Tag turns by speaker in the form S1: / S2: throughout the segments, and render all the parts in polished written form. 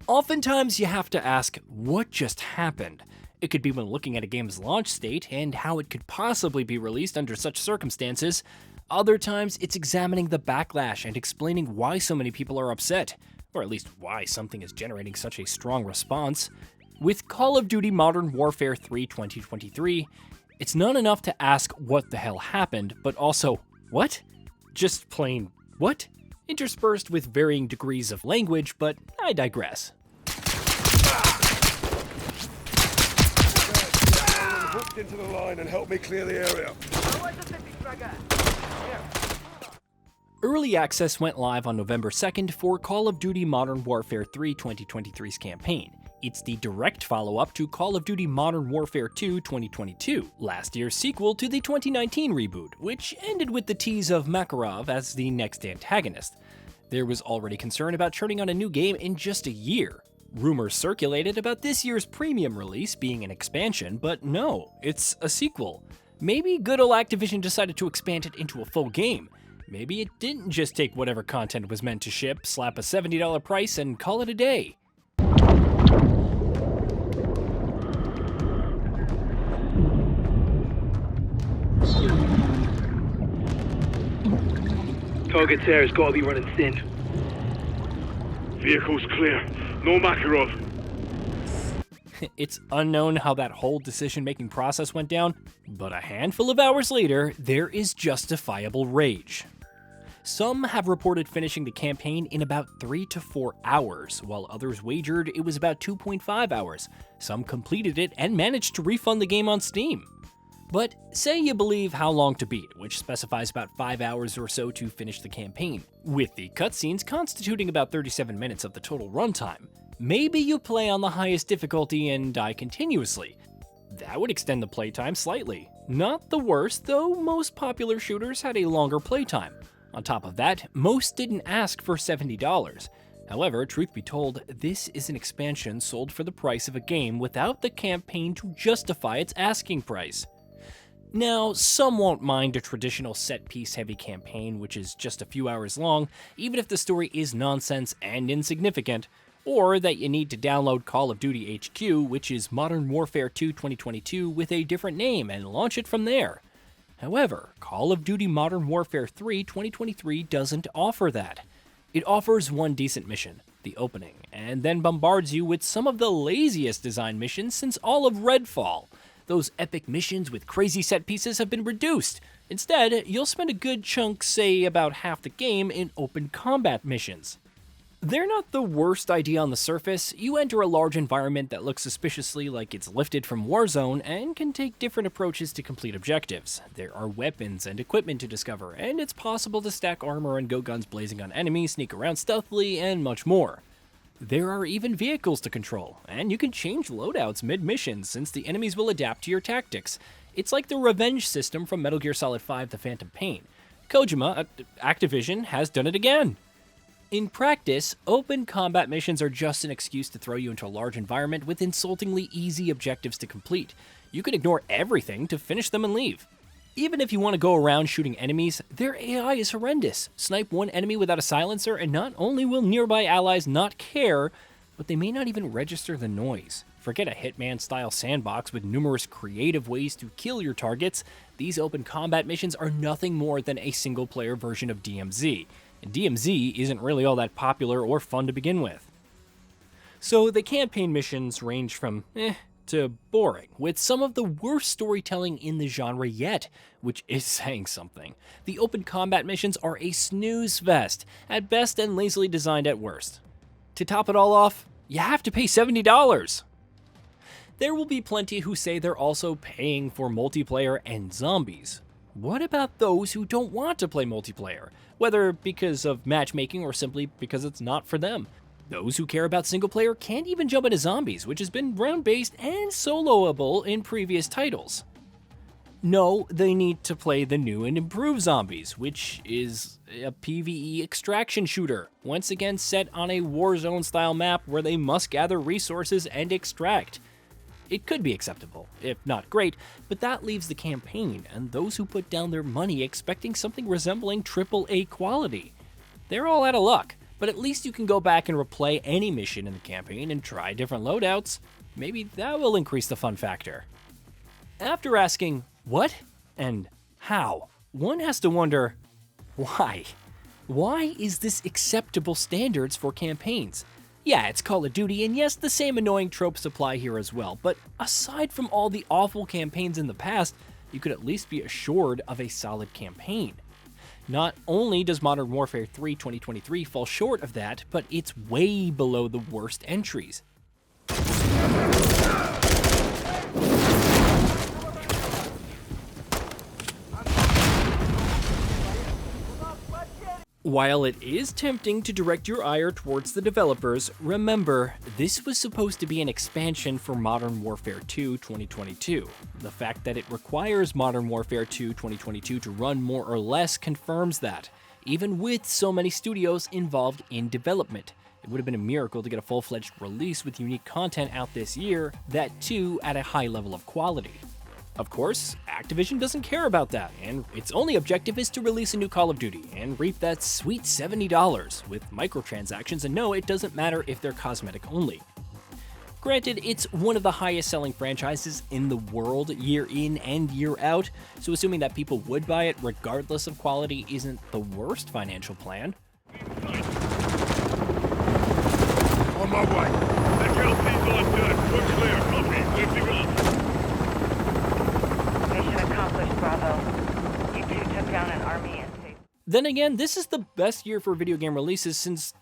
S1: Oftentimes, you have to ask, what just happened? It could be when looking at a game's launch state and how it could possibly be released under such circumstances. Other times, it's examining the backlash and explaining why so many people are upset, or at least why something is generating such a strong response. With Call of Duty Modern Warfare 3 2023, it's not enough to ask what the hell happened, but also, what? Just plain, what? Interspersed with varying degrees of language, but I digress.
S2: Hooked into the line and help me clear the area.
S1: Early access went live on November 2nd for Call of Duty Modern Warfare 3 2023's campaign. It's the direct follow-up to Call of Duty Modern Warfare 2 2022, last year's sequel to the 2019 reboot, which ended with the tease of Makarov as the next antagonist. There was already concern about turning on a new game in just a year. Rumors circulated about this year's premium release being an expansion, but no, it's a sequel. Maybe good old Activision decided to expand it into a full game. Maybe it didn't just take whatever content was meant to ship, slap a $70 price, and call it a day.
S3: Target's air has got to be running thin.
S2: Vehicle's clear. No Makarov.
S1: It's unknown how that whole decision-making process went down, but a handful of hours later, there is justifiable rage. Some have reported finishing the campaign in about 3 to 4 hours, while others wagered it was about 2.5 hours. Some completed it and managed to refund the game on Steam. But say you believe How Long to Beat, which specifies about 5 hours or so to finish the campaign, with the cutscenes constituting about 37 minutes of the total runtime. Maybe you play on the highest difficulty and die continuously. That would extend the playtime slightly. Not the worst, though most popular shooters had a longer playtime. On top of that, most didn't ask for $70. However, truth be told, this is an expansion sold for the price of a game without the campaign to justify its asking price. Now, some won't mind a traditional set-piece heavy campaign which is just a few hours long, even if the story is nonsense and insignificant, or that you need to download Call of Duty HQ, which is Modern Warfare 2 2022 with a different name, and launch it from there. However, Call of Duty Modern Warfare 3 2023 doesn't offer that. It offers one decent mission, the opening, and then bombards you with some of the laziest design missions since all of Redfall. Those epic missions with crazy set pieces have been reduced. Instead, you'll spend a good chunk, say about half the game, in open combat missions. They're not the worst idea on the surface. You enter a large environment that looks suspiciously like it's lifted from Warzone and can take different approaches to complete objectives. There are weapons and equipment to discover, and it's possible to stack armor and go guns blazing on enemies, sneak around stealthily, and much more. There are even vehicles to control, and you can change loadouts mid-mission since the enemies will adapt to your tactics. It's like the revenge system from Metal Gear Solid 5: The Phantom Pain. Kojima, Activision, has done it again. In practice, open combat missions are just an excuse to throw you into a large environment with insultingly easy objectives to complete. You can ignore everything to finish them and leave. Even if you want to go around shooting enemies, their AI is horrendous. Snipe one enemy without a silencer, and not only will nearby allies not care, but they may not even register the noise. Forget a Hitman-style sandbox with numerous creative ways to kill your targets. These open combat missions are nothing more than a single-player version of DMZ. And DMZ isn't really all that popular or fun to begin with. So the campaign missions range from to boring, with some of the worst storytelling in the genre yet, which is saying something. The open combat missions are a snoozefest at best and lazily designed at worst. To top it all off, you have to pay $70. There will be plenty who say they're also paying for multiplayer and zombies. What about those who don't want to play multiplayer, whether because of matchmaking or simply because it's not for them? Those who care about single player can't even jump into zombies, which has been round-based and soloable in previous titles. No, they need to play the new and improved zombies, which is a PvE extraction shooter, once again set on a Warzone-style map where they must gather resources and extract. It could be acceptable, if not great, but that leaves the campaign and those who put down their money expecting something resembling AAA quality. They're all out of luck, but at least you can go back and replay any mission in the campaign and try different loadouts. Maybe that will increase the fun factor. After asking what and how, one has to wonder, why? Why is this acceptable standards for campaigns? Yeah, it's Call of Duty, and yes, the same annoying tropes apply here as well, but aside from all the awful campaigns in the past, you could at least be assured of a solid campaign. Not only does Modern Warfare 3 2023 fall short of that, but it's way below the worst entries. While it is tempting to direct your ire towards the developers, remember, this was supposed to be an expansion for Modern Warfare 2 2022. The fact that it requires Modern Warfare 2 2022 to run more or less confirms that, even with so many studios involved in development. It would have been a miracle to get a full-fledged release with unique content out this year, that too at a high level of quality. Of course, Activision doesn't care about that, and its only objective is to release a new Call of Duty and reap that sweet $70 with microtransactions, and no, it doesn't matter if they're cosmetic only. Granted, it's one of the highest selling franchises in the world year in and year out, so assuming that people would buy it regardless of quality isn't the worst financial plan.
S2: On my way. The Kelsey's line done. We're clear. Copy. Lifting off.
S4: Mission accomplished, Bravo. You two took down an army and saved.
S1: Then again, this is the best year for video game releases since,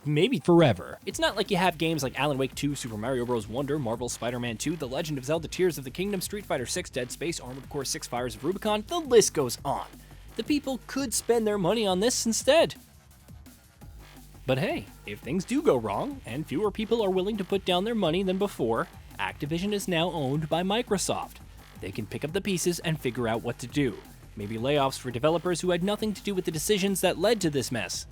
S1: maybe forever. It's not like you have games like Alan Wake 2, Super Mario Bros. Wonder, Marvel's Spider-Man 2, The Legend of Zelda Tears of the Kingdom, Street Fighter 6, Dead Space, Armored Core 6, Fires of Rubicon, the list goes on. The people could spend their money on this instead. But hey, if things do go wrong, and fewer people are willing to put down their money than before, Activision is now owned by Microsoft. They can pick up the pieces and figure out what to do. Maybe layoffs for developers who had nothing to do with the decisions that led to this mess.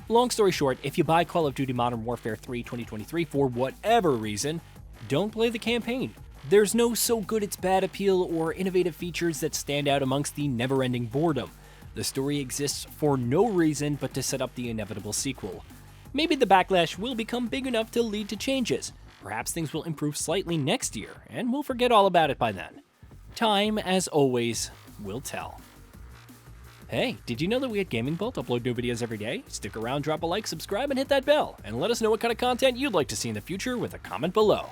S1: Long story short, if you buy Call of Duty Modern Warfare 3 2023 for whatever reason, don't play the campaign. There's no so good it's bad appeal or innovative features that stand out amongst the never-ending boredom. The story exists for no reason but to set up the inevitable sequel. Maybe the backlash will become big enough to lead to changes. Perhaps things will improve slightly next year, and we'll forget all about it by then. Time, as always, will tell. Hey, did you know that we at Gaming Bolt upload new videos every day? Stick around, drop a like, subscribe, and hit that bell, and let us know what kind of content you'd like to see in the future with a comment below.